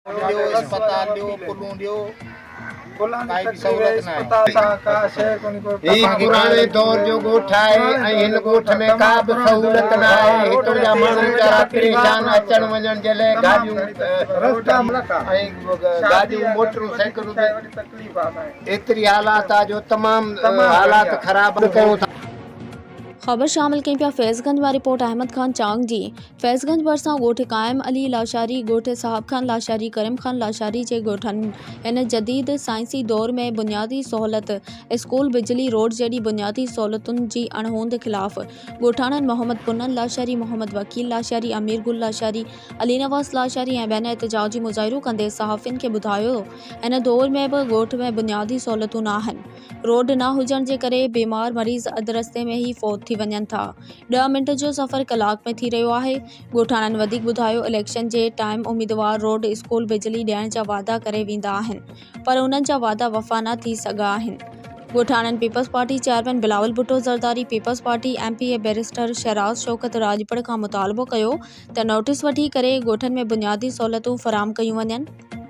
ॾियो, अस्पताल ॾियो, पुलूं ॾियो, काई बि तकलीफ़ सहूलियत न आहे। अस्पताल सां का शइ कोन्हे को ही पुराणे दौर जो ॻोठ आहे ऐं हिन ॻोठ में का बि सहूलियत न आहे। हितां जा माण्हू वीचारा परेशान अचण वञण जे लाइ गाॾियूं ऐं गाॾियूं मोटरूं साइकिलूं तकलीफ़ आहे। एतिरी हालात आहे जो तमामु हालात ख़राब कयूं था। खबर शामिल कई पिया फैज़गंज में रिपोर्ट अहमद खान चांग जी। फैज़गंज भरिसां ॻोठ क़ाइम अली लाशारी, ॻोठ साहब खान लाशारी, करीम खान लाशारी जे ॻोठनि हिन जदीद साइंसी दौर में बुनियादी सहूलत स्कूल, बिजली, रोड जहिड़ी बुनियादी सहूलतुनि जी अणहोंद ख़िलाफ़ ॻोठाणनि मोहम्मद पुन्नन लाशारी, मोहम्मद वकील लाशारी, अमीर गुल लाशारी, अली नवाज़ लाशारी ऐं ॿियनि एहतजाजी मुज़ाहिरो कंदे सहाफ़ियुनि खे ॿुधायो हिन दौर में बि ॻोठ में बुनियादी सहूलतूं न आहिनि। रोड न हुजण जे करे बीमार मरीज़ अधु रस्ते में ई फौत थी वञनि था। 10 मिंट जो सफ़र कलाक में थी रहियो आहे। ॻोठाणनि वधीक ॿुधायो इलेक्शन जे टाइम उम्मीदवार रोड, स्कूल, बिजली ॾियण जा वादा करे वेंदा आहिनि पर उन्हनि जा वादा वफ़ा न थी सघा आहिनि। ॻोठाणनि Peoples Party chairman Bilawal Bhutto Zardari, Peoples Party MP barrister शहराज शौकत राजपड़ खां मुतालबो कयो त नोटिस वठी करे ॻोठनि में बुनियादी सहूलतूं फ़राहम कयूं वञनि।